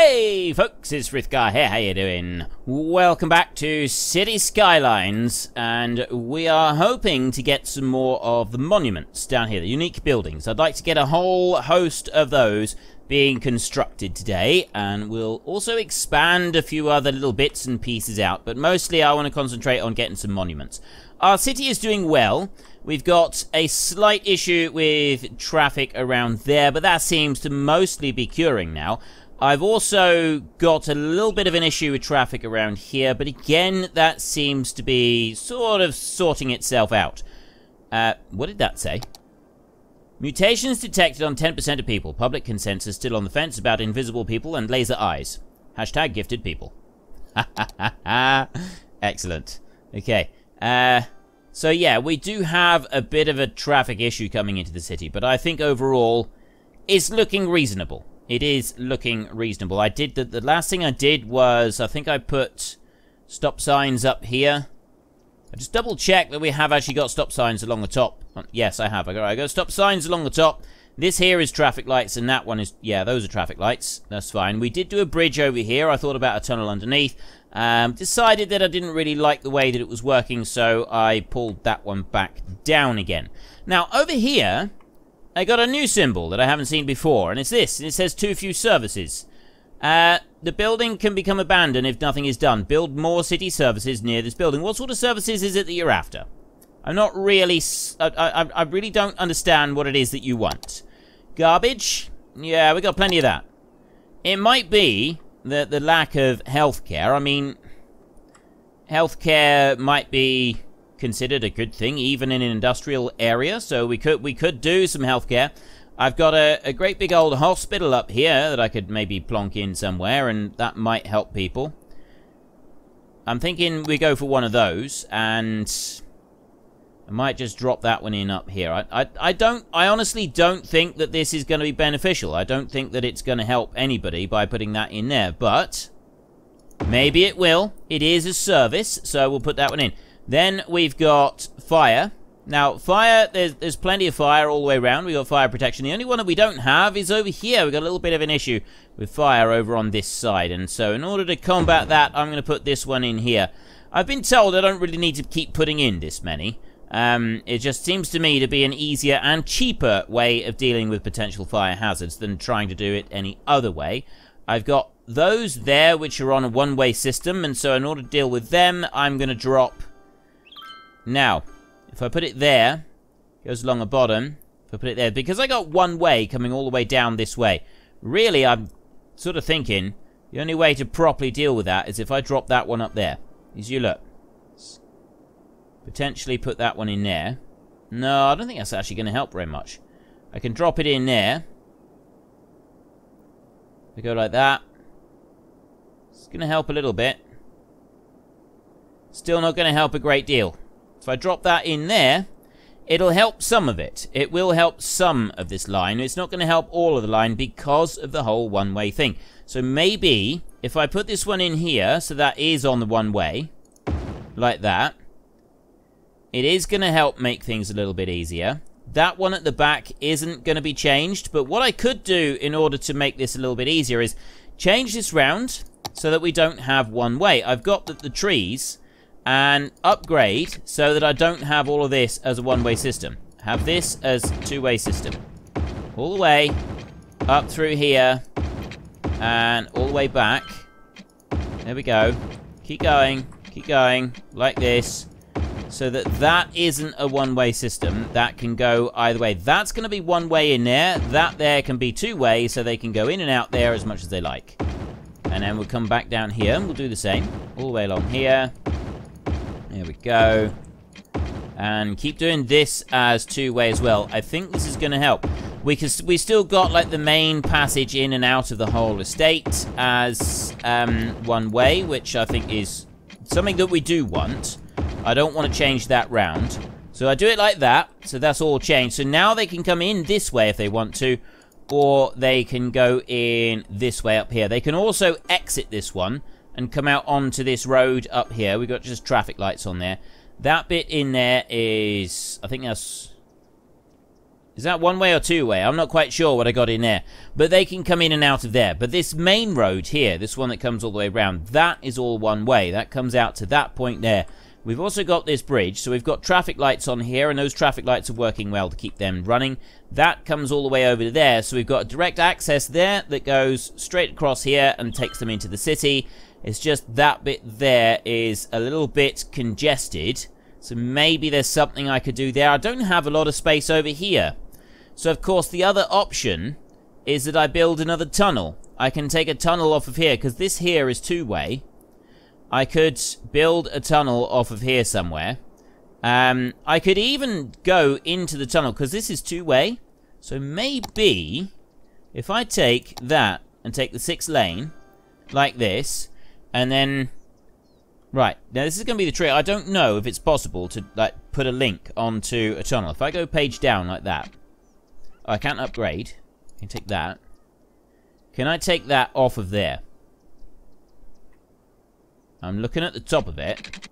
Hey folks, it's Frithgar here, how you doing? Welcome back to City Skylines, and we are hoping to get some more of the monuments down here, the unique buildings. I'd like to get a whole host of those being constructed today, and we'll also expand a few other little bits and pieces out, but mostly I want to concentrate on getting some monuments. Our city is doing well. We've got a slight issue with traffic around there, but that seems to mostly be curing now. I've also got a little bit of an issue with traffic around here, but again, that seems to be sort of sorting itself out. What did that say? Mutations detected on 10% of people. Public consensus still on the fence about invisible people and laser eyes. Hashtag gifted people. Ha ha ha ha. Excellent. Okay. So yeah, we do have a bit of a traffic issue coming into the city, but I think overall, it's looking reasonable. It is looking reasonable. I did the last thing I did was I think I put stop signs up here. I just double check that we have actually got stop signs along the top. Yes, I have. I got stop signs along the top. This here is traffic lights, and that one is, yeah, those are traffic lights. That's fine. We did do a bridge over here. I thought about a tunnel underneath. Decided that I didn't really like the way that it was working, so I pulled that one back down again. Now, over here, I got a new symbol that I haven't seen before, and it's this. And it says too few services. The building can become abandoned if nothing is done. Build more city services near this building. What sort of services is it that you're after? I'm not really... I really don't understand what it is that you want. Garbage? Yeah, we got plenty of that. It might be the lack of healthcare. I mean, healthcare might be considered a good thing, even in an industrial area, so we could do some healthcare. I've got a great big old hospital up here that I could maybe plonk in somewhere, and that might help people. I'm thinking we go for one of those, and I might just drop that one in up here. I honestly don't think that this is going to be beneficial. I don't think that it's going to help anybody by putting that in there, but maybe it will. It is a service, so we'll put that one in. Then we've got fire. Now, fire, there's plenty of fire all the way around. We've got fire protection. The only one that we don't have is over here. We've got a little bit of an issue with fire over on this side. And so in order to combat that, I'm going to put this one in here. I've been told I don't really need to keep putting in this many. It just seems to me to be an easier and cheaper way of dealing with potential fire hazards than trying to do it any other way. I've got those there which are on a one-way system. And so in order to deal with them, I'm going to drop... Now, if I put it there, it goes along the bottom. If I put it there, because I got one way coming all the way down this way. Really, I'm sort of thinking the only way to properly deal with that is if I drop that one up there. As you look. Potentially put that one in there. No, I don't think that's actually going to help very much. I can drop it in there. I go like that. It's going to help a little bit. Still not going to help a great deal. If I drop that in there, it'll help some of it. It will help some of this line. It's not going to help all of the line because of the whole one-way thing. So maybe if I put this one in here, so that is on the one-way, like that, it is going to help make things a little bit easier. That one at the back isn't going to be changed, but what I could do in order to make this a little bit easier is change this round so that we don't have one-way. I've got the trees... and upgrade so that I don't have all of this as a one-way system. Have this as a two-way system. All the way up through here and all the way back. There we go. Keep going, like this. So that isn't a one-way system. That can go either way. That's going to be one way in there. That there can be two-way, so they can go in and out there as much as they like. And then we'll come back down here and we'll do the same. All the way along here. There we go. And keep doing this as two-way as well. I think this is going to help. We still got like the main passage in and out of the whole estate as one way, which I think is something that we do want. I don't want to change that round. So I do it like that. So that's all changed. So now they can come in this way if they want to, or they can go in this way up here. They can also exit this one and come out onto this road up here. We've got just traffic lights on there. That bit in there is... I think that's... Is that one way or two way? I'm not quite sure what I got in there. But they can come in and out of there. But this main road here, this one that comes all the way around, that is all one way. That comes out to that point there. We've also got this bridge, so we've got traffic lights on here, and those traffic lights are working well to keep them running. That comes all the way over to there, so we've got direct access there that goes straight across here and takes them into the city. It's just that bit there is a little bit congested, so maybe there's something I could do there. I don't have a lot of space over here. So, of course, the other option is that I build another tunnel. I can take a tunnel off of here, because this here is two-way. I could build a tunnel off of here somewhere. I could even go into the tunnel, because this is two-way. So maybe if I take that and take the 6th lane, like this, and then... Right, now this is going to be the trick. I don't know if it's possible to like put a link onto a tunnel. If I go page down like that... Oh, I can't upgrade. I can take that. Can I take that off of there? I'm looking at the top of it.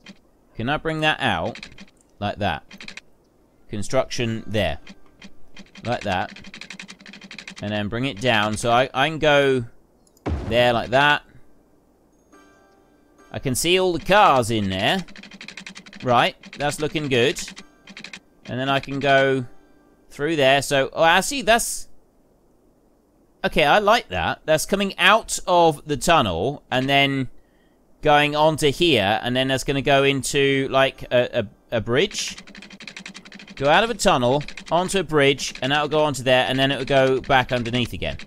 Can I bring that out? Like that. Construction there. Like that. And then bring it down. So I can go there like that. I can see all the cars in there. Right. That's looking good. And then I can go through there. So, oh, I see. That's... Okay, I like that. That's coming out of the tunnel and then going onto here, and then that's going to go into, like, a bridge. Go out of a tunnel, onto a bridge, and that'll go onto there, and then it'll go back underneath again.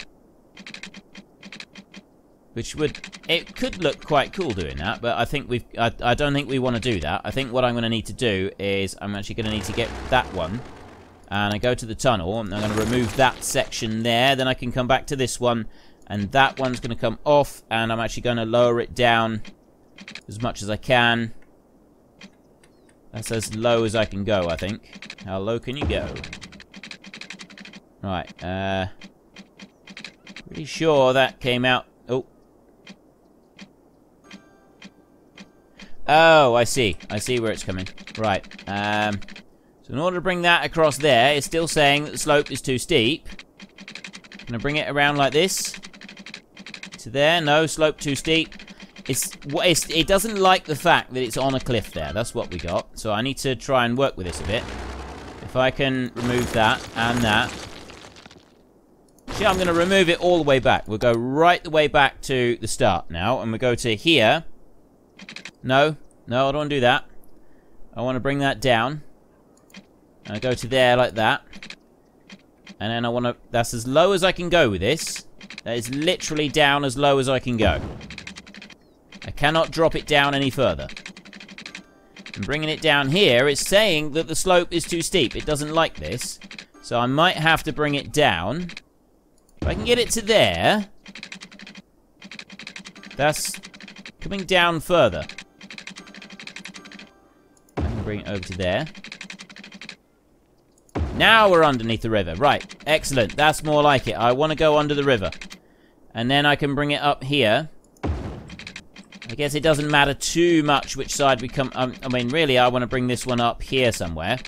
Which would... It could look quite cool doing that, but I think we've... I don't think we want to do that. I think what I'm going to need to do is I'm actually going to need to get that one, and I go to the tunnel, and I'm going to remove that section there, then I can come back to this one, and that one's going to come off, and I'm actually going to lower it down as much as I can. That's as low as I can go, I think. How low can you go? Right, pretty sure that came out... Oh. Oh, I see. I see where it's coming. Right, so in order to bring that across there, it's still saying that the slope is too steep. I'm going to bring it around like this. To there. No, slope too steep. It doesn't like the fact that it's on a cliff there. That's what we got. So I need to try and work with this a bit. If I can remove that and that. See, I'm going to remove it all the way back. We'll go right the way back to the start now. And we'll go to here. No. No, I don't want to do that. I want to bring that down. And I go to there like that. And then I want to... That's as low as I can go with this. That is literally down as low as I can go. I cannot drop it down any further. And bringing it down here, it's saying that the slope is too steep. It doesn't like this. So I might have to bring it down. If I can get it to there... That's coming down further. I can bring it over to there. Now we're underneath the river. Right. Excellent. That's more like it. I want to go under the river. And then I can bring it up here. I guess it doesn't matter too much which side we come... I mean, really, I want to bring this one up here somewhere.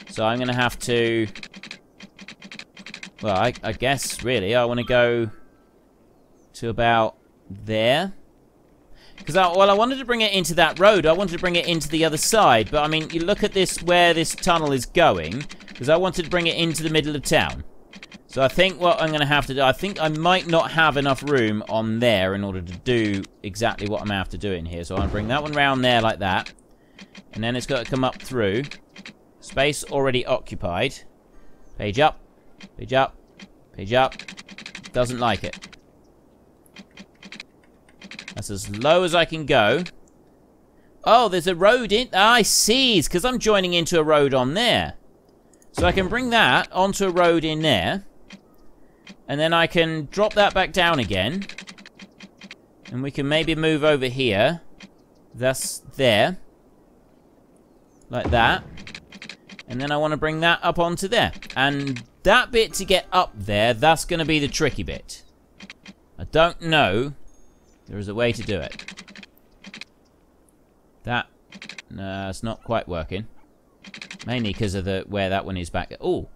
So I'm going to have to... Well, I guess, really, I want to go to about there. Because, well, I wanted to bring it into that road. I wanted to bring it into the other side. But, I mean, you look at this, where this tunnel is going. Because I wanted to bring it into the middle of town. So I think what I'm going to have to do... I think I might not have enough room on there in order to do exactly what I'm going to have to do in here. So I'll bring that one round there like that. And then it's got to come up through. Space already occupied. Page up. Page up. Page up. Doesn't like it. That's as low as I can go. Oh, there's a road in... I see. It's because I'm joining into a road on there. So I can bring that onto a road in there. And then I can drop that back down again. And we can maybe move over here. That's there. Like that. And then I want to bring that up onto there. And that bit to get up there, that's going to be the tricky bit. I don't know. There is a way to do it. That... No, it's not quite working. Mainly because of the where that one is back. Oh.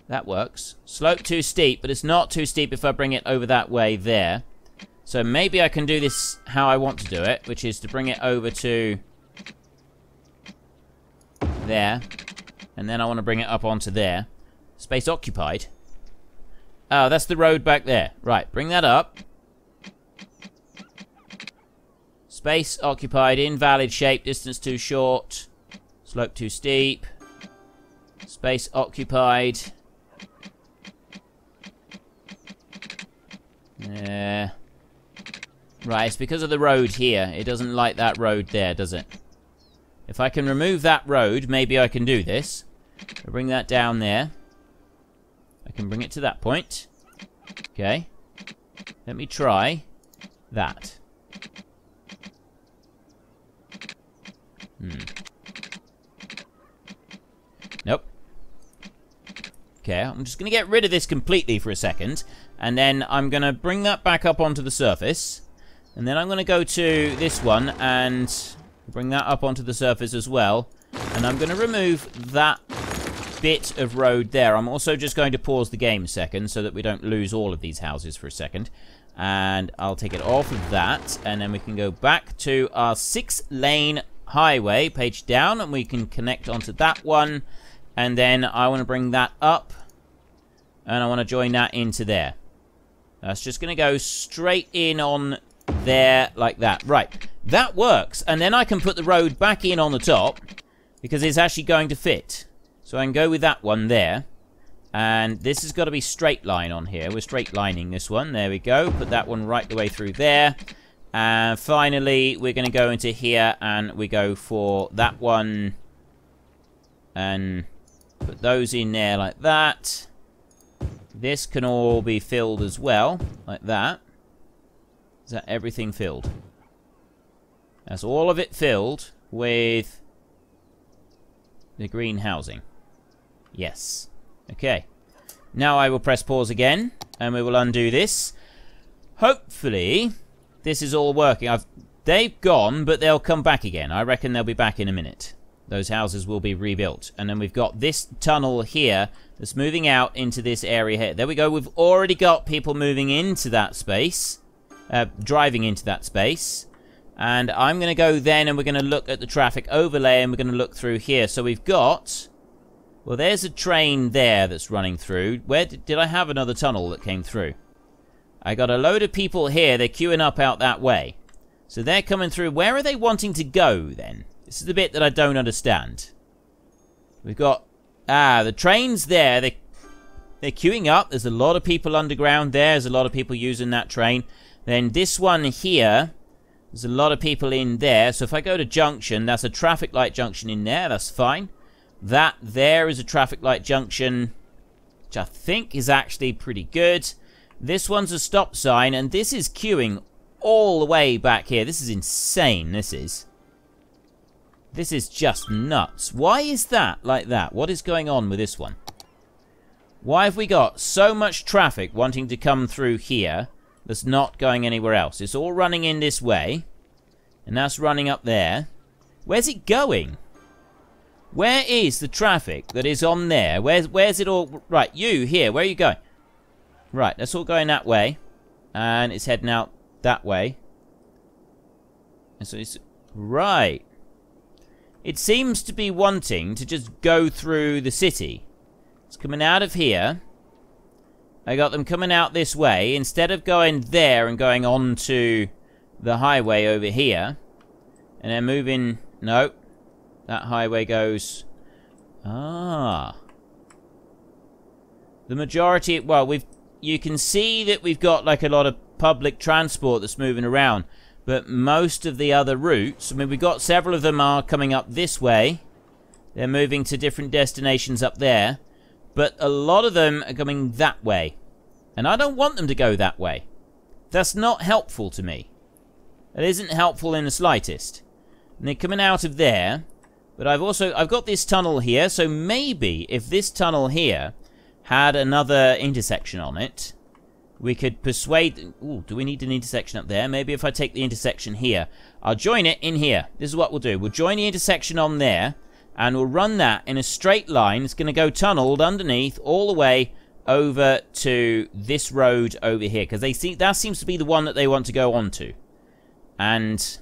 That works. Slope too steep, but it's not too steep if I bring it over that way there. So maybe I can do this how I want to do it, which is to bring it over to there. And then I want to bring it up onto there. Space occupied. Oh, that's the road back there. Right, bring that up. Space occupied, invalid shape, distance too short. Slope too steep. Space occupied. Right, it's because of the road here. It doesn't like that road there, does it? If I can remove that road, maybe I can do this. I'll bring that down there. I can bring it to that point. Okay. Let me try that. Nope. Okay, I'm just going to get rid of this completely for a second. And then I'm going to bring that back up onto the surface. And then I'm going to go to this one and bring that up onto the surface as well. And I'm going to remove that bit of road there. I'm also just going to pause the game a second so that we don't lose all of these houses for a second. And I'll take it off of that. And then we can go back to our 6-lane highway, page down, and we can connect onto that one. And then I want to bring that up. And I want to join that into there. That's just going to go straight in on there like that. Right, that works. And then I can put the road back in on the top because it's actually going to fit. So I can go with that one there. And this has got to be straight line on here. We're straight lining this one. There we go. Put that one right the way through there. And finally, we're going to go into here and we go for that one. And put those in there like that. This can all be filled as well, like that. Is that everything filled? That's all of it filled with the green housing. Yes. Okay. Now I will press pause again, and we will undo this. Hopefully, this is all working. They've gone, but they'll come back again. I reckon they'll be back in a minute. Those houses will be rebuilt. And then we've got this tunnel here that's moving out into this area here. There we go. We've already got people moving into that space. Driving into that space. And I'm going to go then and we're going to look at the traffic overlay and we're going to look through here. So we've got... Well, there's a train there that's running through. Where did I have another tunnel that came through? I got a load of people here. They're queuing up out that way. So they're coming through. Where are they wanting to go then? This is the bit that I don't understand. We've got... the train's there. They're queuing up. There's a lot of people underground there. There's a lot of people using that train. Then this one here, there's a lot of people in there. So if I go to junction, that's a traffic light junction in there. That's fine. That there is a traffic light junction, which I think is actually pretty good. This one's a stop sign, and this is queuing all the way back here. This is insane, this is. This is just nuts. Why is that like that? What is going on with this one? Why have we got so much traffic wanting to come through here that's not going anywhere else? It's all running in this way, and that's running up there. Where's it going? Where is the traffic that is on there? Where's it all? Right, you here, where are you going? Right, that's all going that way. And it's heading out that way. And so it's... Right. It seems to be wanting to just go through the city. It's coming out of here. I got them coming out this way. Instead of going there and going on to the highway over here. And then moving... No. That highway goes... The majority... Well, you can see that we've got like a lot of public transport that's moving around. But most of the other routes... I mean, we've got several of them are coming up this way. They're moving to different destinations up there. But a lot of them are coming that way. And I don't want them to go that way. That's not helpful to me. It isn't helpful in the slightest. And they're coming out of there... But I've got this tunnel here, so maybe if this tunnel here had another intersection on it, we could persuade... Ooh, do we need an intersection up there? Maybe if I take the intersection here. I'll join it in here. This is what we'll do. We'll join the intersection on there, And we'll run that in a straight line. It's going to go tunneled underneath all the way over to this road over here. Because that seems to be the one that they want to go onto. And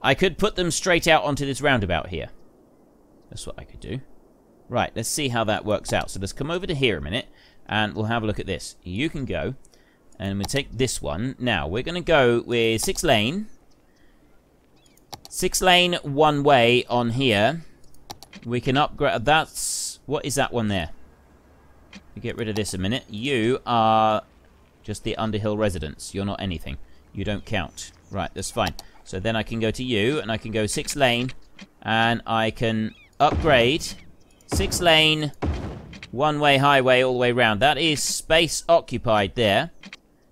I could put them straight out onto this roundabout here. That's what I could do. Right, let's see how that works out. So let's come over to here a minute, and we'll have a look at this. You can go, and we'll take this one. Now, we're going to go with 6 lane. 6 lane one way on here. We can upgrade. That's... What is that one there? We get rid of this a minute. You are just the Underhill residents. You're not anything. You don't count. Right, that's fine. So then I can go to you, and I can go 6 lane, and I can upgrade 6 lane, one-way highway all the way around. That is space occupied there.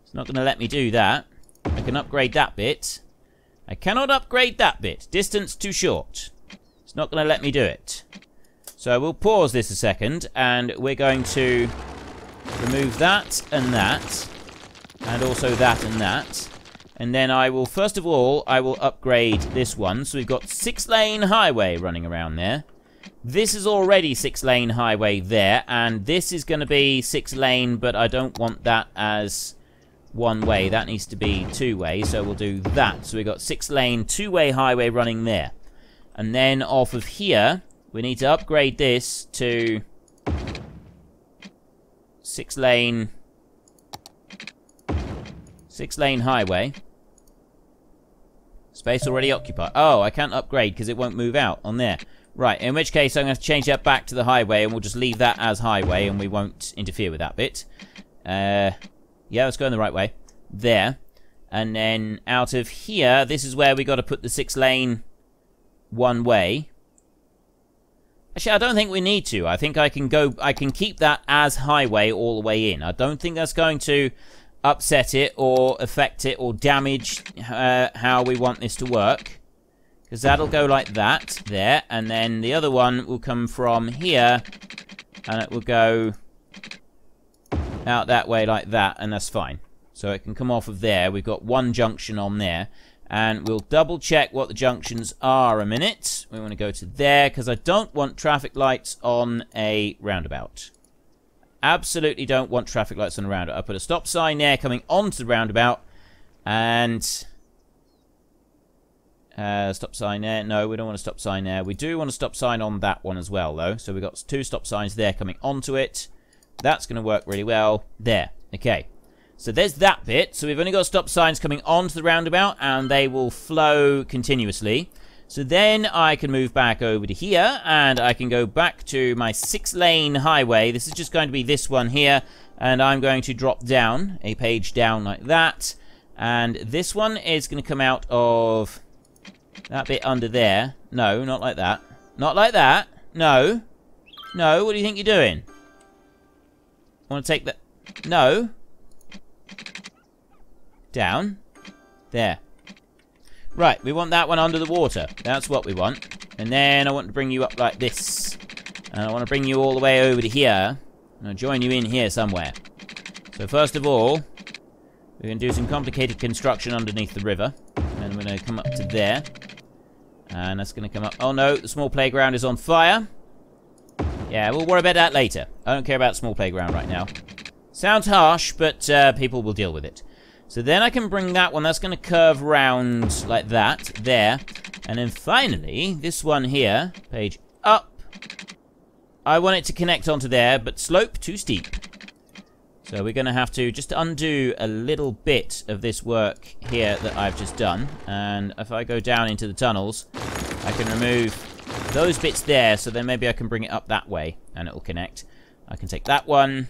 It's not going to let me do that. I can upgrade that bit. I cannot upgrade that bit. Distance too short. It's not going to let me do it. So we'll pause this a second, and we're going to remove that, and also that and that. And then I will, first of all, I will upgrade this one. So we've got 6 lane highway running around there. This is already 6 lane highway there, and this is going to be 6 lane, but I don't want that as one way. That needs to be 2 way, so we'll do that. So we've got 6 lane, 2-way highway running there. And then off of here, we need to upgrade this to 6 lane highway. Space already occupied. Oh, I can't upgrade because it won't move out on there. Right, in which case I'm going to change that back to the highway, and we'll just leave that as highway, and we won't interfere with that bit. Yeah, let's go in the right way. There. And then out of here, this is where we got to put the 6 lane one way. Actually, I don't think we need to. I think I can keep that as highway all the way in. I don't think that's going to upset it or affect it or damage how we want this to work. Because that'll go like that, there, and then the other one will come from here, and it will go out that way like that, and that's fine. So it can come off of there. We've got one junction on there, and we'll double check what the junctions are a minute. We want to go to there, because I don't want traffic lights on a roundabout. Absolutely don't want traffic lights on a roundabout. I put a stop sign there coming onto the roundabout, and... stop sign there. No, we don't want a stop sign there. We do want a stop sign on that one as well, though. So we've got 2 stop signs there coming onto it. That's going to work really well. There. Okay. So there's that bit. So we've only got stop signs coming onto the roundabout, and they will flow continuously. So then I can move back over to here, and I can go back to my 6 lane highway. This is just going to be this one here, and I'm going to drop down, a page down like that. And this one is going to come out of... that bit under there. No, not like that. Not like that. No. No, what do you think you're doing? Want to take that? No. Down. There. Right, we want that one under the water. That's what we want. And then I want to bring you up like this. And I want to bring you all the way over to here. And I'll join you in here somewhere. So first of all, we're going to do some complicated construction underneath the river. And we're going to come up to there. And that's going to come up... oh no, the small playground is on fire. Yeah, we'll worry about that later. I don't care about small playground right now. Sounds harsh, but people will deal with it. So then I can bring that one. That's going to curve round like that. There. And then finally, this one here. Page up. I want it to connect onto there, but slope too steep. So we're going to have to just undo a little bit of this work here that I've just done. And if I go down into the tunnels, I can remove those bits there, so then maybe I can bring it up that way, and it will connect. I can take that one,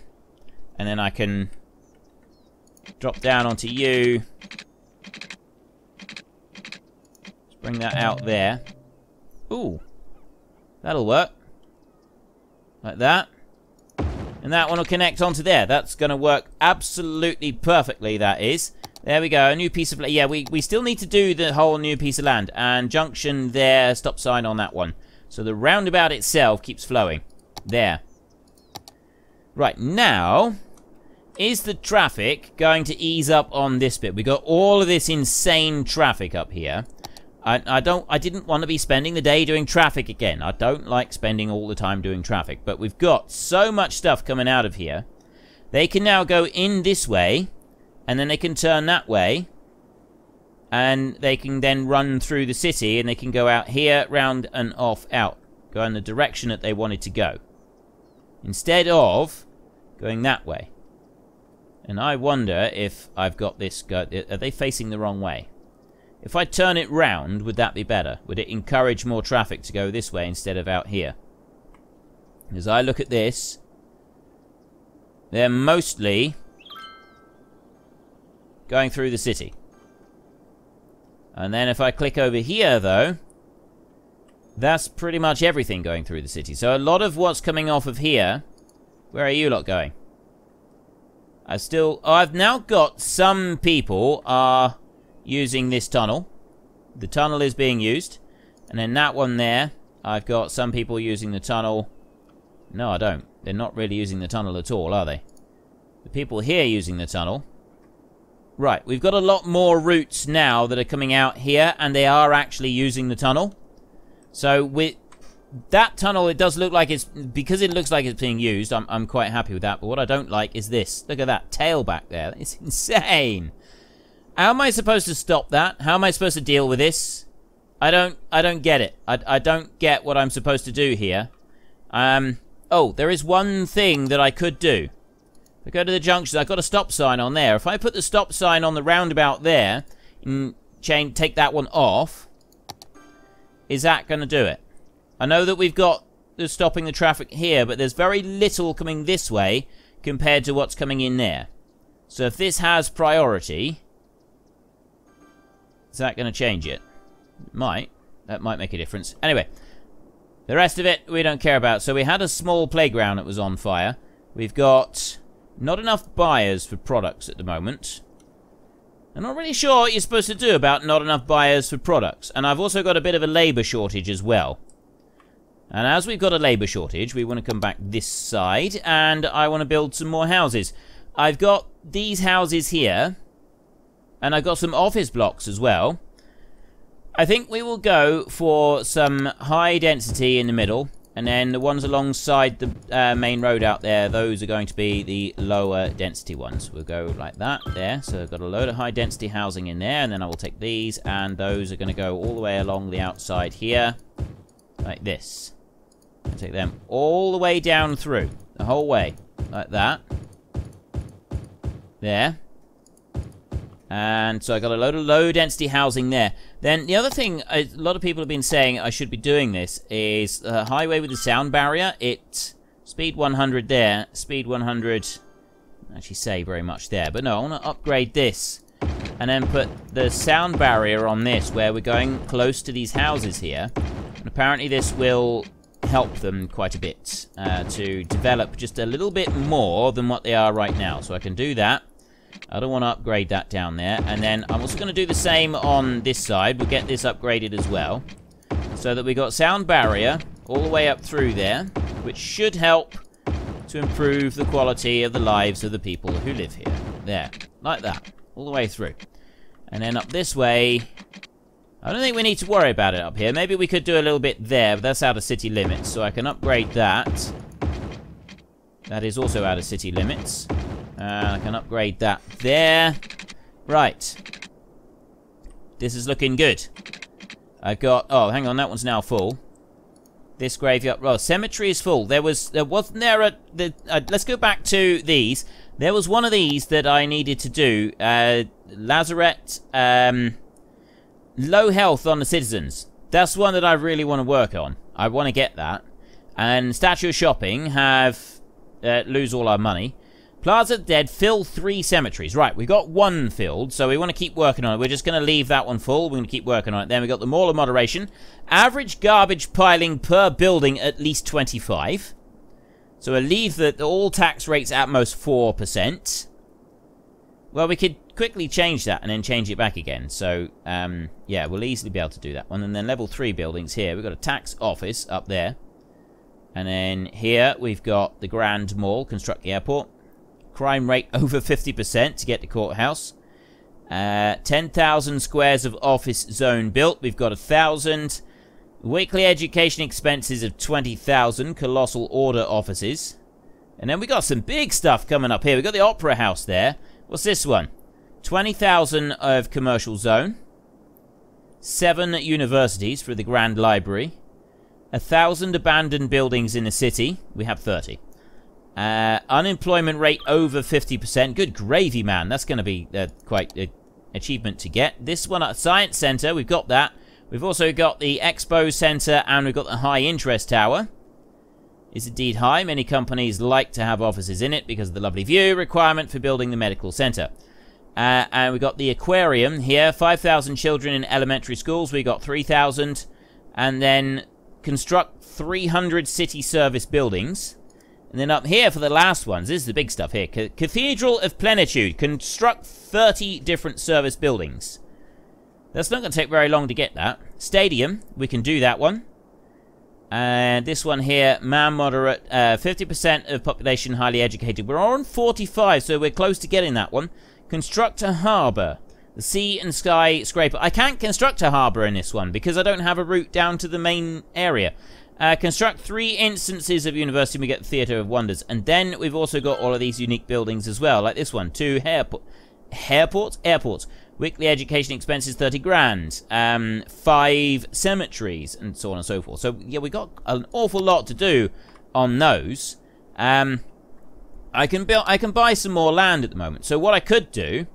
and then I can drop down onto you. Just bring that out there. Ooh. That'll work. Like that. And that one will connect onto there. That's going to work absolutely perfectly, that is. There we go, a new piece of land. Yeah, we still need to do the whole new piece of land. And junction there, stop sign on that one. So the roundabout itself keeps flowing. There. Right, now, is the traffic going to ease up on this bit? We got all of this insane traffic up here. I didn't want to be spending the day doing traffic again. I don't like spending all the time doing traffic. But we've got so much stuff coming out of here. They can now go in this way, and then they can turn that way, and they can then run through the city, and they can go out here, round and off, out. Go in the direction that they wanted to go. Instead of going that way. And I wonder if I've got this... Are they facing the wrong way? If I turn it round, would that be better? Would it encourage more traffic to go this way instead of out here? As I look at this, they're mostly going through the city. And then if I click over here, though, that's pretty much everything going through the city. So a lot of what's coming off of here... Where are you lot going? I've now got some people are using this tunnel. The tunnel is being used. And then that one there, I've got some people using the tunnel. No, I don't. They're not really using the tunnel at all, are they? The people here using the tunnel. Right, we've got a lot more routes now that are coming out here, and they are actually using the tunnel. So with that tunnel, it does look like it's... Because it looks like it's being used, I'm quite happy with that. But what I don't like is this. Look at that tail back there. It's insane. How am I supposed to stop that? How am I supposed to deal with this? I don't get it. I don't get what I'm supposed to do here. Oh, there is one thing that I could do. If I go to the junction, I've got a stop sign on there. If I put the stop sign on the roundabout there, and take that one off, is that going to do it? I know that we've got the stopping the traffic here, but there's very little coming this way compared to what's coming in there. So if this has priority, is that going to change it? It might. That might make a difference. Anyway, the rest of it we don't care about. So we had a small playground that was on fire. We've got not enough buyers for products at the moment. I'm not really sure what you're supposed to do about not enough buyers for products. And I've also got a bit of a labour shortage as well. And as we've got a labour shortage, we want to come back this side, and I want to build some more houses. I've got these houses here, and I've got some office blocks as well. I think we will go for some high density in the middle, and then the ones alongside the main road out there, those are going to be the lower density ones. We'll go like that there. So I've got a load of high density housing in there, and then I will take these, and those are going to go all the way along the outside here, like this. I'll take them all the way down through, the whole way, like that. There. And so I got a load of low density housing there. Then the other thing, a lot of people have been saying I should be doing this, is a highway with the sound barrier. Speed 100 there, speed 100, don't actually say very much there. But no, I want to upgrade this. And then put the sound barrier on this, where we're going close to these houses here. And apparently this will help them quite a bit to develop just a little bit more than what they are right now. So I can do that. I don't want to upgrade that down there. And then I'm also going to do the same on this side. We'll get this upgraded as well. So that we got sound barrier all the way up through there, which should help to improve the quality of the lives of the people who live here. There, like that, all the way through. And then up this way, I don't think we need to worry about it up here. Maybe we could do a little bit there, but that's out of city limits, so I can upgrade that. That is also out of city limits. I can upgrade that there. Right. This is looking good. I've got... Oh, hang on, that one's now full. This graveyard... Well, cemetery is full. Wasn't there a... let's go back to these. There was one of these that I needed to do. Lazaret... low health on the citizens. That's one that I really want to work on. I want to get that. And Statue of Shopping have... lose all our money. Plaza of the Dead, fill 3 cemeteries. Right, we got 1 filled, so we want to keep working on it. We're just going to leave that one full. We're going to keep working on it. Then we got the Mall of Moderation. Average garbage piling per building at least 25. So we'll leave all tax rates at most 4%. Well, we could quickly change that and then change it back again. So, yeah, we'll easily be able to do that one. And then level 3 buildings here. We've got a tax office up there. And then here we've got the Grand Mall, construct the airport. Crime rate over 50% to get the courthouse. 10,000 squares of office zone built. We've got 1,000. Weekly education expenses of 20,000. Colossal order offices. And then we got some big stuff coming up here. We got the Opera House there. What's this one? 20,000 of commercial zone. 7 universities for the Grand Library. 1,000 abandoned buildings in the city. We have 30. Unemployment rate over 50%. Good gravy, man. That's going to be quite an achievement to get. This one at Science Center, we've got that. We've also got the Expo Center, and we've got the High Interest Tower. Is indeed high. Many companies like to have offices in it because of the lovely view requirement for building the medical center. And we've got the aquarium here. 5,000 children in elementary schools. We got 3,000. And then construct 300 city service buildings. And then up here for the last ones, this is the big stuff here. Cathedral of Plenitude. Construct 30 different service buildings. That's not going to take very long to get that. Stadium, we can do that one. And this one here, man moderate, 50% of population highly educated. We're on 45, so we're close to getting that one. Construct a harbour. The sea and sky scraper. I can't construct a harbour in this one because I don't have a route down to the main area. Construct 3 instances of university, we get the Theatre of Wonders. And then we've also got all of these unique buildings as well, like this one. 2 airports. Weekly education expenses, 30 grand. 5 cemeteries, and so on and so forth. So, yeah, we got an awful lot to do on those. I can buy some more land at the moment. So what I could do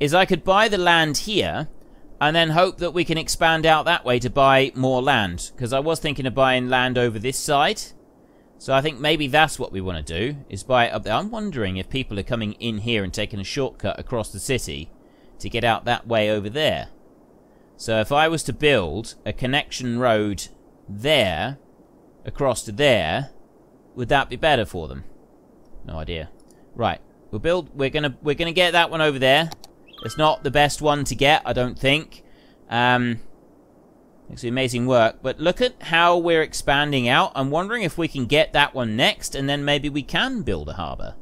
is I could buy the land here and then hope that we can expand out that way to buy more land. Because I was thinking of buying land over this side. So I think maybe that's what we want to do, is buy it up there. I'm wondering if people are coming in here and taking a shortcut across the city to get out that way over there. So if I was to build a connection road there, across to there, would that be better for them? No idea. Right, we're gonna get that one over there. It's not the best one to get, I don't think. It's amazing work, but look at how we're expanding out. I'm wondering if we can get that one next, and then maybe we can build a harbour.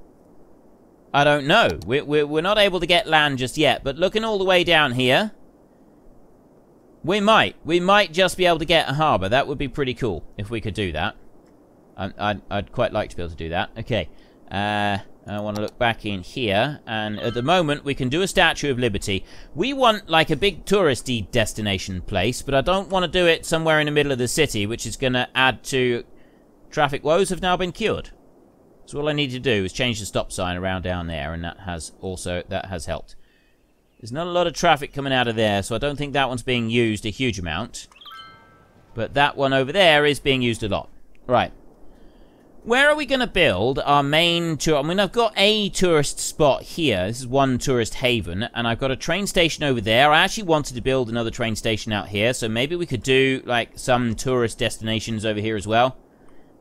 I don't know. We're not able to get land just yet, but looking all the way down here, we might just be able to get a harbour. That would be pretty cool if we could do that. I'd quite like to be able to do that. Okay. I want to look back in here, and at the moment we can do a Statue of Liberty. We want like a big touristy destination place, but I don't want to do it somewhere in the middle of the city, which is going to add to traffic woes have now been cured. So all I need to do is change the stop sign around down there, and that has helped. There's not a lot of traffic coming out of there, so I don't think that one's being used a huge amount. But that one over there is being used a lot. Right. Where are we going to build our main tour? I mean, I've got a tourist spot here. This is one tourist haven, and I've got a train station over there. I actually wanted to build another train station out here, so maybe we could do, like, some tourist destinations over here as well.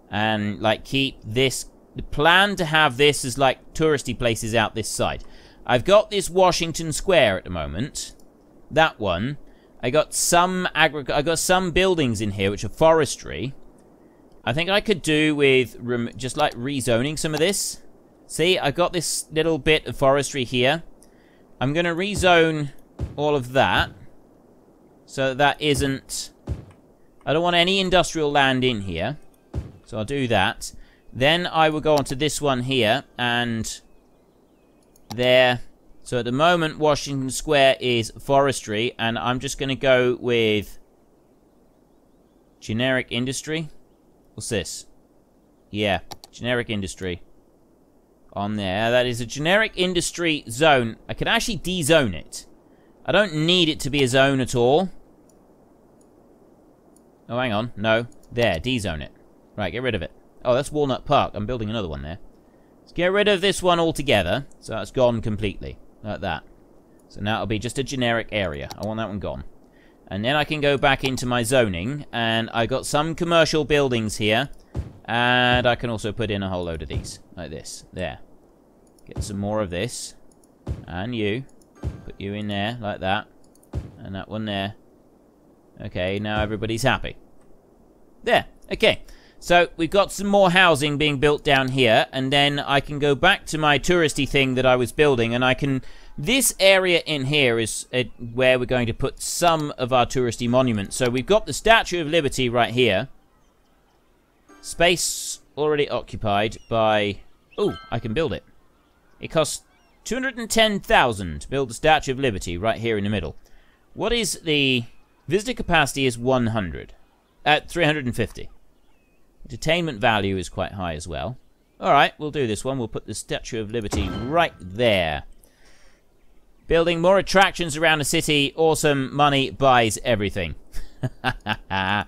And, like, keep this... The plan to have this as, like, touristy places out this side. I've got this Washington Square at the moment. That one. I got some buildings in here which are forestry. I think I could do with just like rezoning some of this. See, I've got this little bit of forestry here. I'm going to rezone all of that. So that isn't... I don't want any industrial land in here. So I'll do that. Then I will go on to this one here. And there. So at the moment, Washington Square is forestry. And I'm just going to go with generic industry. What's this? Yeah, generic industry. On there. That is a generic industry zone. I could actually de-zone it. I don't need it to be a zone at all. Oh, hang on. No. There, de-zone it. Right, get rid of it. Oh, that's Walnut Park. I'm building another one there. Let's get rid of this one altogether. So that's gone completely. Like that. So now it'll be just a generic area. I want that one gone. And then I can go back into my zoning, and I got some commercial buildings here, and I can also put in a whole load of these, like this, there. Get some more of this, and you, put you in there, like that, and that one there. Okay, now everybody's happy. There, okay. So we've got some more housing being built down here, and then I can go back to my touristy thing that I was building, and I can This area in here is where we're going to put some of our touristy monuments. So we've got the Statue of Liberty right here. Space already occupied by... Oh, I can build it. It costs 210,000 to build the Statue of Liberty right here in the middle. What is the... Visitor capacity is 100. At 350. Entertainment value is quite high as well. Alright, we'll do this one. We'll put the Statue of Liberty right there. Building more attractions around the city. Awesome. Money buys everything. I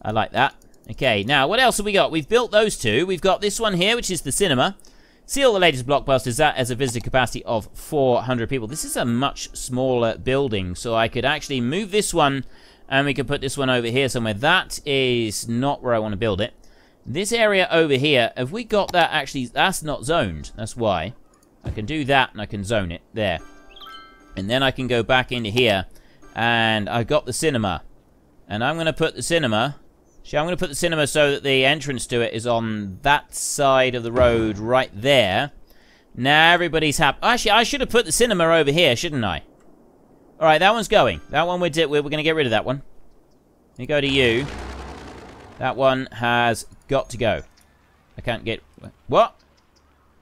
like that. Okay, now what else have we got? We've built those two. We've got this one here, which is the cinema. See all the latest blockbusters. That has a visitor capacity of 400 people. This is a much smaller building, so I could actually move this one, and we could put this one over here somewhere. That is not where I want to build it. This area over here, have we got that actually? That's not zoned. That's why. I can do that, and I can zone it there. And then I can go back into here, and I've got the cinema. And I'm going to put the cinema... See, I'm going to put the cinema so that the entrance to it is on that side of the road right there. Now everybody's happy. Actually, I should have put the cinema over here, shouldn't I? Alright, that one's going. That one we're going to get rid of that one. Let me go to you. That one has got to go. I can't get... What?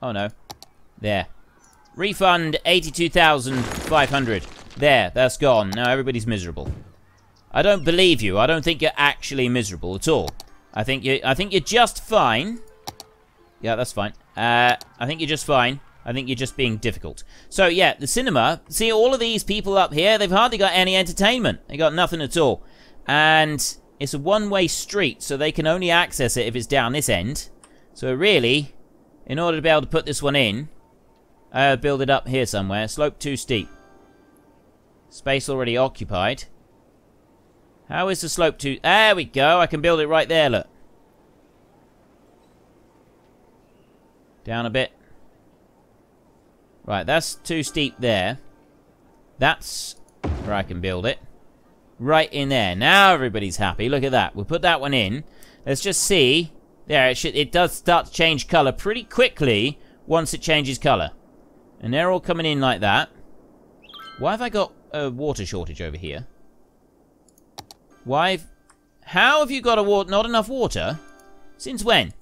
Oh, no. There. Refund 82,500. There, that's gone. Now everybody's miserable. I don't believe you. I don't think you're actually miserable at all. I think you're just fine. Yeah, that's fine. I think you're just fine. I think you're just being difficult. So, yeah, the cinema. See, all of these people up here, they've hardly got any entertainment. They got nothing at all. And it's a one-way street, so they can only access it if it's down this end. So, really, in order to be able to put this one in, build it up here somewhere. Slope too steep. Space already occupied. How is the slope too... There we go. I can build it right there, look. Down a bit. Right, that's too steep there. That's where I can build it. Right in there. Now everybody's happy. Look at that. We'll put that one in. Let's just see. There, it does start to change colour pretty quickly once it changes colour. And they're all coming in like that. Why have I got a water shortage over here? Why? How have you got not enough water? Since when?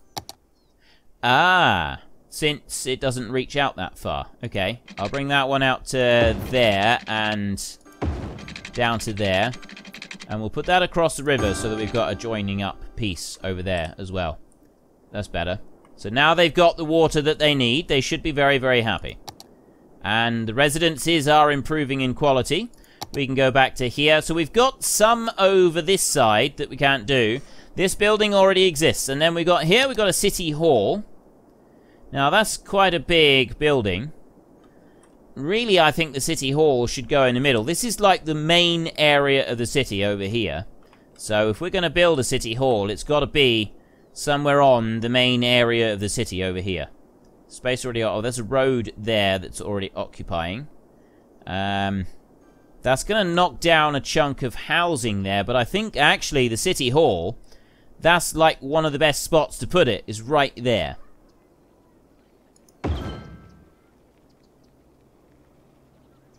Ah, since it doesn't reach out that far. Okay, I'll bring that one out to there and down to there. And we'll put that across the river so that we've got a joining up piece over there as well. That's better. So now they've got the water that they need. They should be very, very happy. And the residences are improving in quality. We can go back to here. So we've got some over this side that we can't do. This building already exists. And then we got here, we've got a city hall. Now that's quite a big building. Really, I think the city hall should go in the middle. This is like the main area of the city over here. So if we're going to build a city hall, it's got to be somewhere on the main area of the city over here. Space already... Oh, there's a road there that's already occupying. That's going to knock down a chunk of housing there, but I think actually the City Hall, that's like one of the best spots to put it, is right there.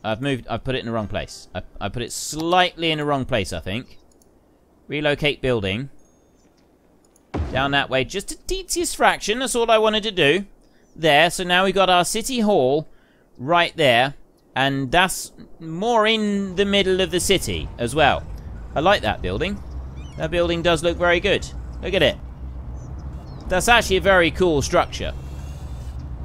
I've put it in the wrong place. I put it slightly in the wrong place, I think. Relocate building. Down that way, just a teeniest fraction, that's all I wanted to do. There, so now we've got our City Hall right there. And that's more in the middle of the city as well. I like that building. That building does look very good. Look at it. That's actually a very cool structure.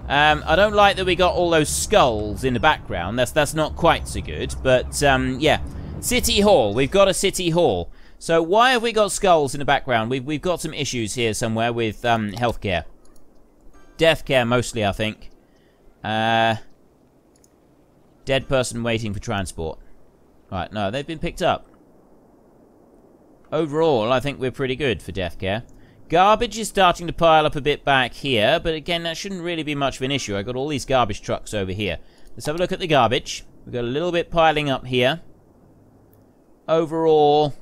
I don't like that we got all those skulls in the background. That's not quite so good. But, yeah. City Hall. We've got a City Hall. So why have we got skulls in the background? We've got some issues here somewhere with healthcare. Death care mostly, I think. Dead person waiting for transport. Right, no, they've been picked up. Overall, I think we're pretty good for death care. Garbage is starting to pile up a bit back here, but again, that shouldn't really be much of an issue. I've got all these garbage trucks over here. Let's have a look at the garbage. We've got a little bit piling up here. Overall,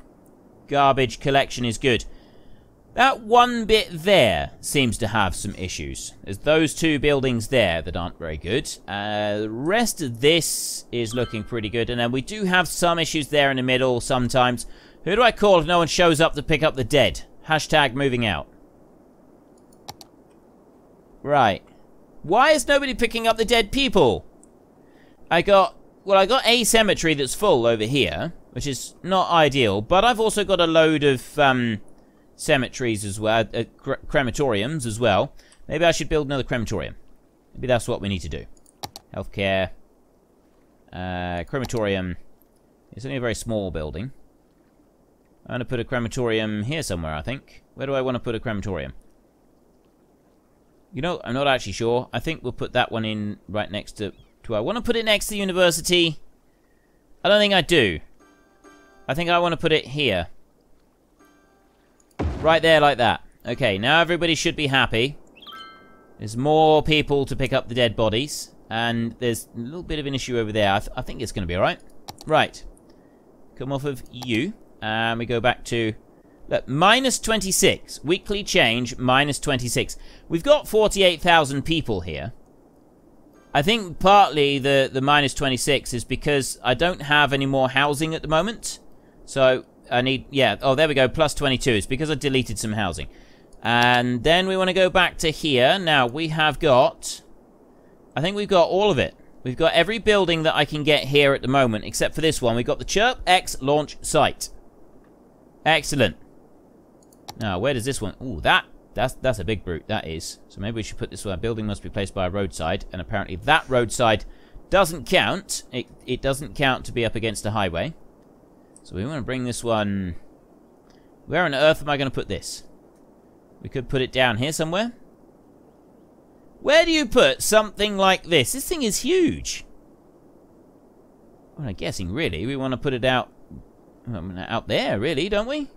garbage collection is good. That one bit there seems to have some issues. There's those two buildings there that aren't very good. The rest of this is looking pretty good. And then we do have some issues there in the middle sometimes. Who do I call if no one shows up to pick up the dead? Hashtag moving out. Right. Why is nobody picking up the dead people? I got a cemetery that's full over here, which is not ideal. But I've also got a load of cemeteries as well, crematoriums as well. Maybe I should build another crematorium. Maybe that's what we need to do. Healthcare. Crematorium. It's only a very small building. I'm going to put a crematorium here somewhere, I think. Where do I want to put a crematorium? You know, I'm not actually sure. I think we'll put that one in right next to... Do I want to put it next to the university? I don't think I do. I think I want to put it here. Right there, like that. Okay, now everybody should be happy. There's more people to pick up the dead bodies. And there's a little bit of an issue over there. I think it's going to be alright. Right. Come off of you. And we go back to... Look, minus 26. Weekly change, minus 26. We've got 48,000 people here. I think partly the minus 26 is because I don't have any more housing at the moment. So... I need, yeah, oh, there we go, plus 22. It's because I deleted some housing. And then we want to go back to here. Now, we have got, I think we've got all of it. We've got every building that I can get here at the moment, except for this one. We've got the ChirpX launch site. Excellent. Now, where does this one, ooh, that's a big brute, that is. So maybe we should put this one, building must be placed by a roadside, and apparently that roadside doesn't count. It doesn't count to be up against a highway. So we want to bring this one... Where on earth am I going to put this? We could put it down here somewhere. Where do you put something like this? This thing is huge. Well, I'm guessing, really, we want to put it out there, really, don't we?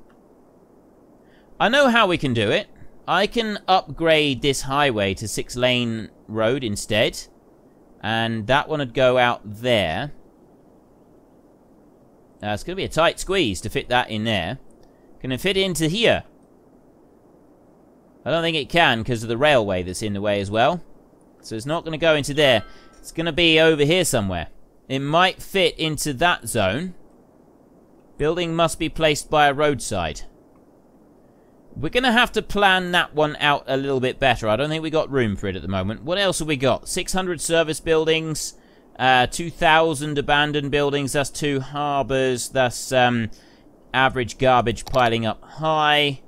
I know how we can do it. I can upgrade this highway to 6-lane road instead. And that one would go out there. It's going to be a tight squeeze to fit that in there. Can it fit into here? I don't think it can because of the railway that's in the way as well. So it's not going to go into there. It's going to be over here somewhere. It might fit into that zone. Building must be placed by a roadside. We're going to have to plan that one out a little bit better. I don't think we got room for it at the moment. What else have we got? 600 service buildings. 2,000 abandoned buildings, that's 2 harbors, that's average garbage piling up high.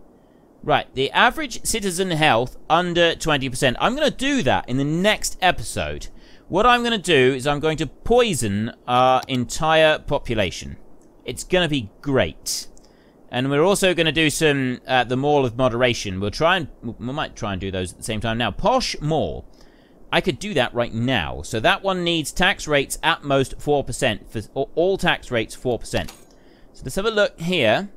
Right, the average citizen health under 20%. I'm going to do that in the next episode. What I'm going to do is I'm going to poison our entire population. It's going to be great. And we're also going to do some, the Mall of Moderation. We might try and do those at the same time. Now, Posh Mall. I could do that right now. So that one needs tax rates at most 4%. For all tax rates, 4%. So let's have a look here.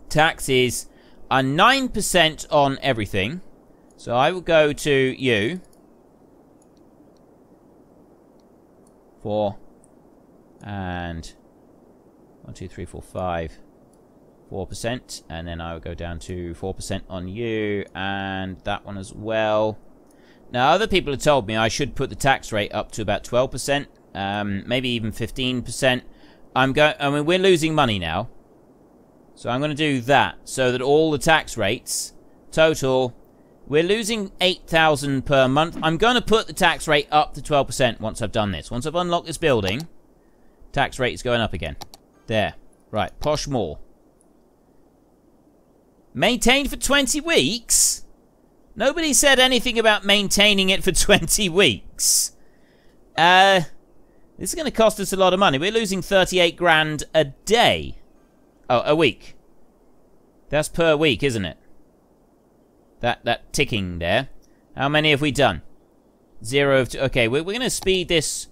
Taxes are 9% on everything. So I will go to you. 4. And 1, 2, 3, 4, 5. 4%. And then I will go down to 4% on you. And that one as well. Now, other people have told me I should put the tax rate up to about 12%, maybe even 15%. I mean, we're losing money now. So I'm going to do that so that all the tax rates, total, we're losing 8,000 per month. I'm going to put the tax rate up to 12% once I've done this. Once I've unlocked this building, tax rate is going up again. There. Right, Posh Mall. Maintained for 20 weeks? Nobody said anything about maintaining it for 20 weeks. This is going to cost us a lot of money. We're losing 38 grand a day. Oh, a week. That's per week, isn't it? That ticking there. How many have we done? 0 of 2. Okay, we're going to speed this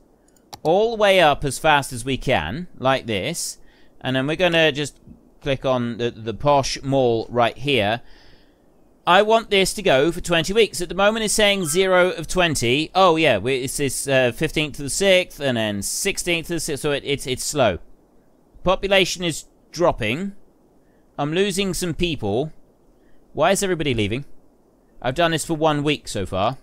all the way up as fast as we can, like this. And then we're going to just click on the Posh Mall right here. I want this to go for 20 weeks. At the moment, it's saying 0 of 20. Oh, yeah, it's 15th to the 6th, and then 16th to the 6th, so it's slow. Population is dropping. I'm losing some people. Why is everybody leaving? I've done this for 1 week so far.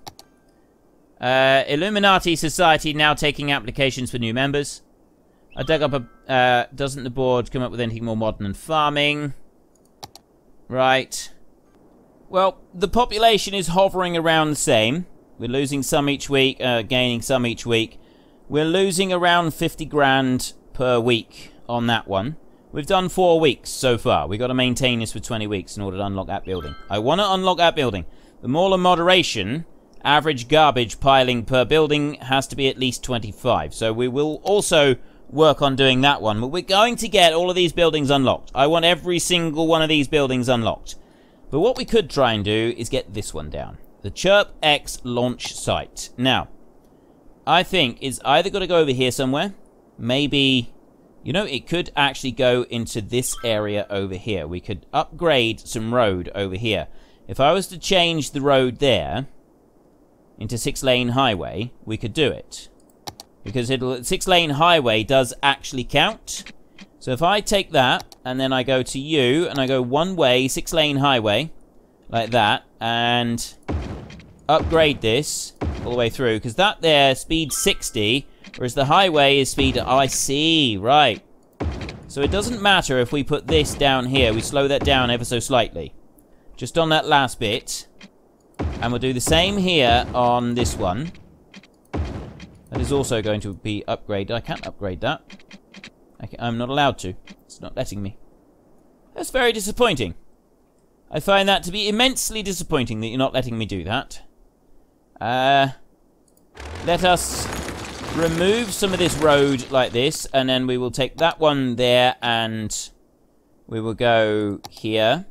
Illuminati Society now taking applications for new members. I dug up a... doesn't the board come up with anything more modern than farming? Right. Well, the population is hovering around the same. We're losing some each week, gaining some each week. We're losing around 50 grand per week on that one. We've done 4 weeks so far. We've got to maintain this for 20 weeks in order to unlock that building. I want to unlock that building. The more moderation, average garbage piling per building has to be at least 25. So we will also work on doing that one. But we're going to get all of these buildings unlocked. I want every single one of these buildings unlocked. But what we could try and do is get this one down. The ChirpX launch site. Now, I think it's either got to go over here somewhere. Maybe... You know, it could actually go into this area over here. We could upgrade some road over here. If I was to change the road there into 6-lane highway, we could do it. Because 6-lane highway does actually count. So if I take that, and then I go to you, and I go one way, 6-lane highway, like that, and upgrade this all the way through. Because that there, speed 60, whereas the highway is speed... Oh, I see, right. So it doesn't matter if we put this down here. We slow that down ever so slightly. Just on that last bit. And we'll do the same here on this one. That is also going to be upgraded. I can't upgrade that. I'm not allowed to. It's not letting me. That's very disappointing. I find that to be immensely disappointing that you're not letting me do that. Let us remove some of this road like this, and then we will take that one there, and we will go here.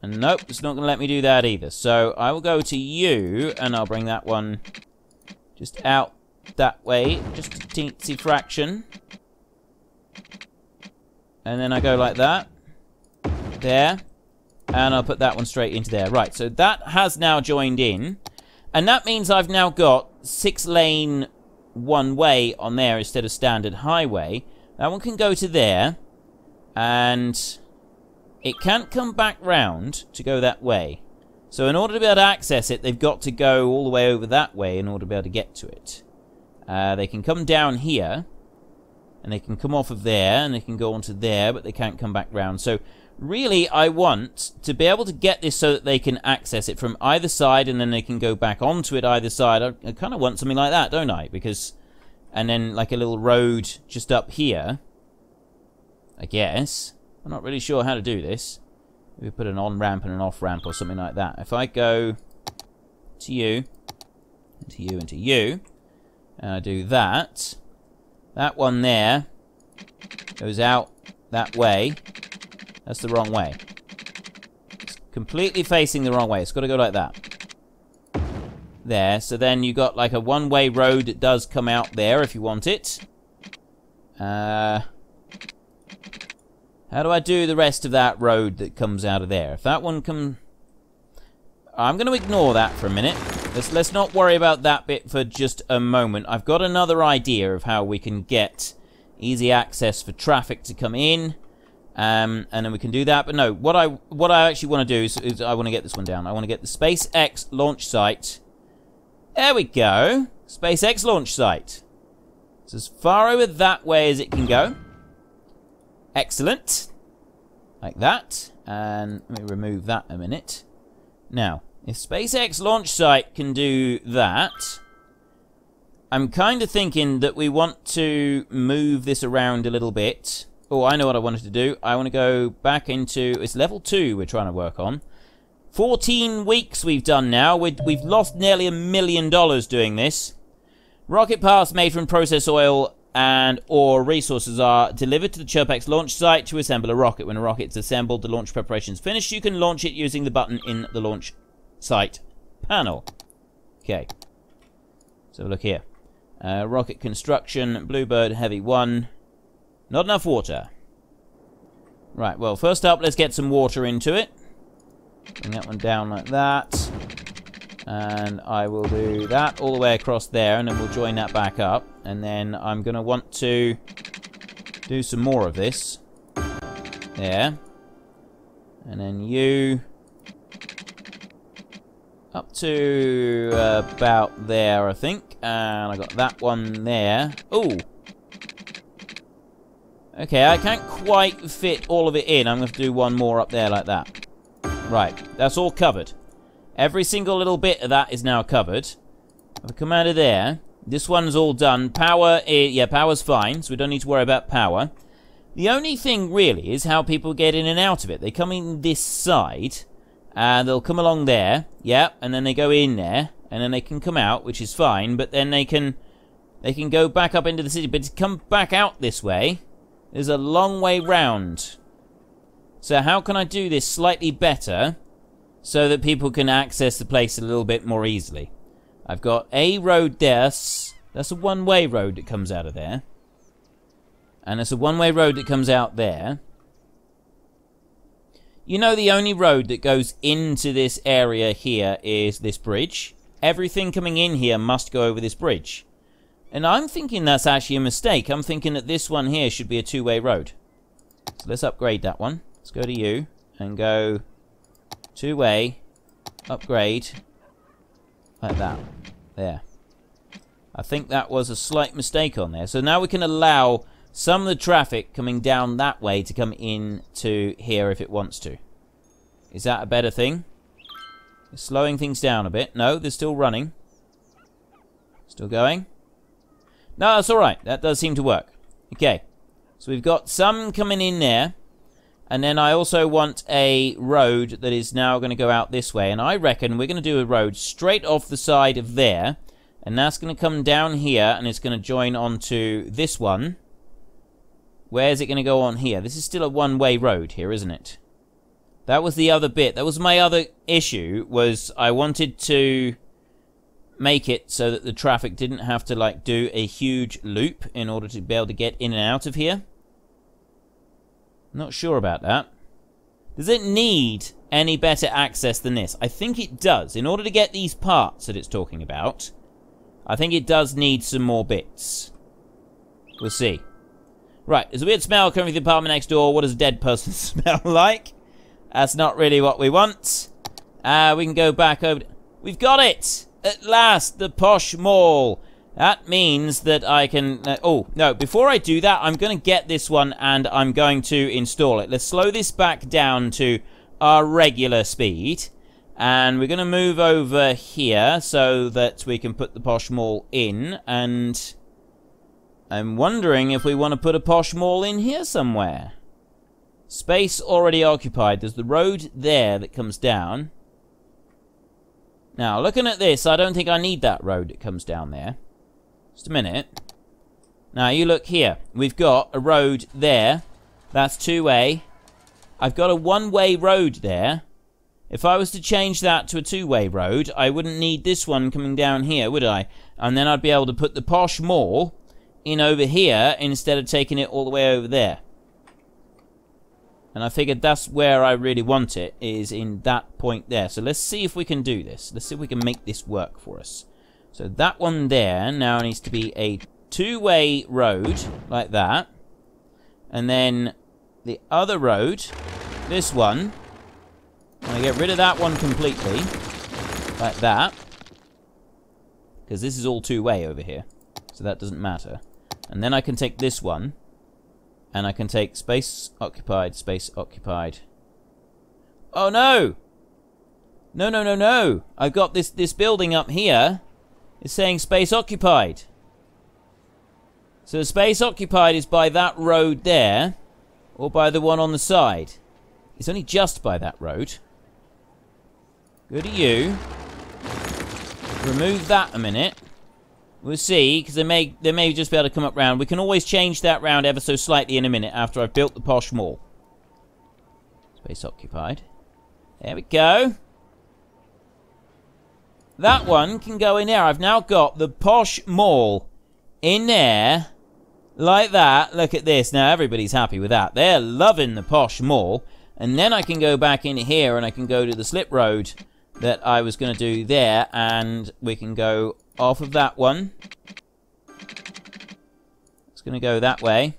And nope, it's not going to let me do that either. So I will go to you, and I'll bring that one just out that way, just a teensy fraction. And then I go like that. There. And I'll put that one straight into there. Right, so that has now joined in. And that means I've now got 6-lane one-way on there instead of standard highway. That one can go to there. And it can't come back round to go that way. So in order to be able to access it, they've got to go all the way over that way in order to be able to get to it. They can come down here. And they can come off of there. And they can go onto there. But they can't come back round. So really, I want to be able to get this so that they can access it from either side. And then they can go back onto it either side. I kind of want something like that, don't I? Because... And then like a little road just up here. I guess. I'm not really sure how to do this. Maybe put an on-ramp and an off-ramp or something like that. If I go to you, and to you, and to you, and I do that, that one there goes out that way. That's the wrong way. It's completely facing the wrong way. It's got to go like that. There. So then you got like a one-way road that does come out there if you want it. How do I do the rest of that road that comes out of there? If that one I'm going to ignore that for a minute. Let's not worry about that bit for just a moment. I've got another idea of how we can get easy access for traffic to come in. And then we can do that. But no, what I actually want to do is I want to get this one down. I want to get the SpaceX launch site. There we go. SpaceX launch site. It's as far over that way as it can go. Excellent. Like that. And let me remove that a minute. Now, if SpaceX launch site can do that, I'm kind of thinking that we want to move this around a little bit. Oh, I know what I wanted to do. I want to go back into... It's level 2 we're trying to work on. 14 weeks we've done now. We've lost nearly $1 million doing this. Rocket parts made from processed oil and or resources are delivered to the ChirpX launch site to assemble a rocket. When a rocket is assembled, the launch preparation is finished. You can launch it using the button in the launch site panel. Okay. So look here. Rocket construction, Bluebird, heavy 1. Not enough water. Right, well, first up, let's get some water into it. Bring that one down like that. And I will do that all the way across there, and then we'll join that back up. And then I'm going to want to do some more of this. There. And then you... up to about there, I think. And I got that one there. Ooh. Okay, I can't quite fit all of it in. I'm going to do one more up there like that. Right, that's all covered. Every single little bit of that is now covered. If I come out of there, this one's all done. Power, yeah, power's fine, so we don't need to worry about power. The only thing really is how people get in and out of it. They come in this side, and they'll come along there, yeah, and then they go in there, and then they can come out, which is fine, but then they can go back up into the city. But to come back out this way, there's a long way round. So how can I do this slightly better so that people can access the place a little bit more easily? I've got a road there. That's a one-way road that comes out of there. And there's a one-way road that comes out there. You know, the only road that goes into this area here is this bridge. Everything coming in here must go over this bridge. And I'm thinking that's actually a mistake. I'm thinking that this one here should be a two-way road. So let's upgrade that one. Let's go to you and go two-way, upgrade, like that. There. I think that was a slight mistake on there. So now we can allow some of the traffic coming down that way to come in to here if it wants to. Is that a better thing? It's slowing things down a bit. No, they're still running. Still going. No, that's alright. That does seem to work. Okay. So we've got some coming in there. And then I also want a road that is now going to go out this way. And I reckon we're going to do a road straight off the side of there. And that's going to come down here. And it's going to join onto this one. Where's it going to go on here? This is still a one-way road here, isn't it? That was the other bit. That was my other issue. Was I wanted to make it so that the traffic didn't have to like do a huge loop in order to be able to get in and out of here. Not sure about that. Does it need any better access than this? I think it does. In order to get these parts that it's talking about, I think it does need some more bits. We'll see. Right, there's a weird smell coming from the apartment next door. What does a dead person smell like? That's not really what we want. We can go back over... We've got it! At last, the posh mall. That means that I can... oh, no, before I do that, I'm going to get this one and I'm going to install it. Let's slow this back down to our regular speed. And we're going to move over here so that we can put the posh mall in. And I'm wondering if we want to put a posh mall in here somewhere. Space already occupied. There's the road there that comes down. Now, looking at this, I don't think I need that road that comes down there. Just a minute. Now, you look here. We've got a road there. That's two-way. I've got a one-way road there. If I was to change that to a two-way road, I wouldn't need this one coming down here, would I? And then I'd be able to put the posh mall in over here instead of taking it all the way over there. And I figured that's where I really want it, is in that point there. So let's see if we can do this. Let's see if we can make this work for us. So that one there now needs to be a two-way road, like that. And then the other road, this one, I'm going to get rid of that one completely, like that. Because this is all two-way over here, so that doesn't matter. And then I can take this one. And I can take space occupied, space occupied. Oh no! No, no, no, no! I've got this building up here. It's saying space occupied. So space occupied is by that road there. Or by the one on the side. It's only just by that road. Go to you. Remove that a minute. We'll see, because they may just be able to come up round. We can always change that round ever so slightly in a minute after I've built the posh mall. Space occupied. There we go. That one can go in there. I've now got the posh mall in there. Like that. Look at this. Now everybody's happy with that. They're loving the posh mall. And then I can go back in here and I can go to the slip road that I was going to do there. And we can go off of that one. It's going to go that way.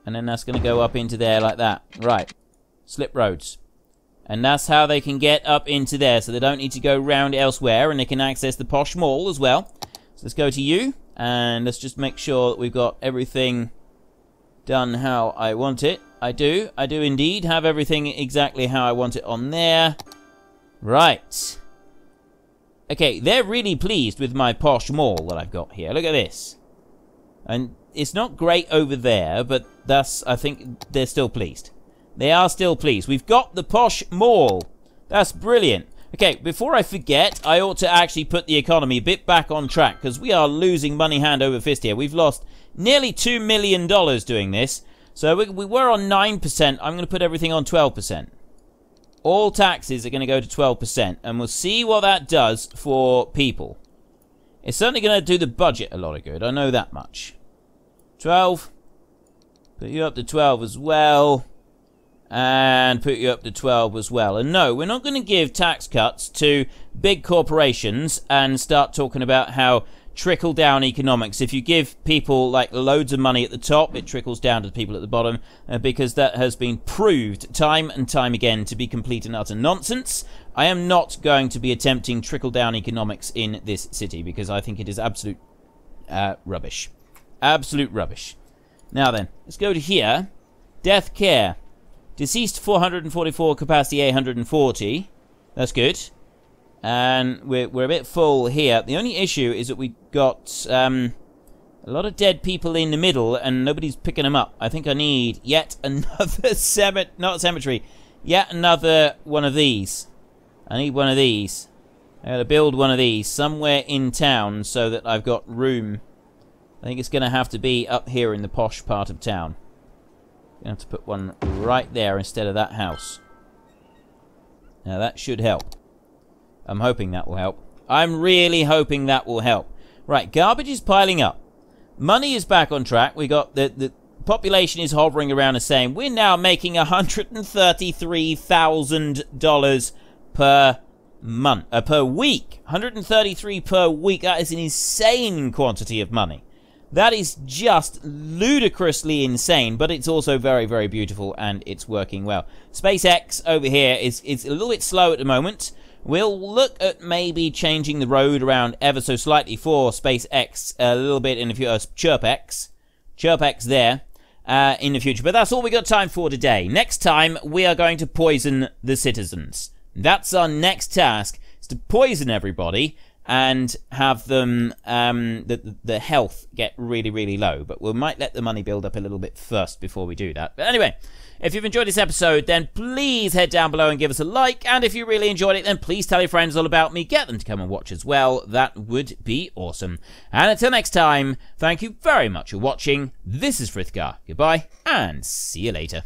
And then that's going to go up into there like that. Right. Slip roads. And that's how they can get up into there, so they don't need to go round elsewhere, and they can access the posh mall as well. So let's go to you, and let's just make sure that we've got everything done how I want it. I do indeed have everything exactly how I want it on there. Right. Okay, they're really pleased with my posh mall that I've got here. Look at this. And it's not great over there, but that's, I think they're still pleased. They are still pleased. We've got the posh mall. That's brilliant. Okay, before I forget, I ought to actually put the economy a bit back on track, because we are losing money hand over fist here. We've lost nearly $2 million doing this. So we were on 9%. I'm going to put everything on 12%. All taxes are going to go to 12%, and we'll see what that does for people. It's certainly going to do the budget a lot of good. I know that much. 12. Put you up to 12 as well. And put you up to 12 as well. And no, we're not going to give tax cuts to big corporations and start talking about how trickle-down economics. If you give people like loads of money at the top, it trickles down to the people at the bottom, because that has been proved time and time again to be complete and utter nonsense. I am not going to be attempting trickle-down economics in this city, because I think it is absolute rubbish. Absolute rubbish. Now then, let's go to here. Death care. Deceased 444, capacity 840. That's good. And we're a bit full here. The only issue is that we got a lot of dead people in the middle, and nobody's picking them up. I think I need yet another cemetery. Yet another one of these. I need one of these. I gotta build one of these somewhere in town so that I've got room. I think it's gonna have to be up here in the posh part of town. I'm gonna have to put one right there instead of that house. Now that should help. I'm hoping that will help. I'm really hoping that will help. Right, garbage is piling up. Money is back on track. We got the population is hovering around the same. We're now making $133,000 per month, per week. 133 per week. That is an insane quantity of money. That is just ludicrously insane, but it's also very, very beautiful, and it's working well. Spacex over here is a little bit slow at the moment. We'll look at maybe changing the road around ever so slightly for Spacex a little bit in the future. ChirpX there in the future. But that's all we got time for today. Next time, we are going to poison the citizens. That's our next task, is to poison everybody and have them, the health get really, really low. But we might let the money build up a little bit first before we do that. But anyway, if you've enjoyed this episode, then please head down below and give us a like. And if you really enjoyed it, then please tell your friends all about me. Get them to come and watch as well. That would be awesome. And until next time, thank you very much for watching. This is Frithgar. Goodbye, and see you later.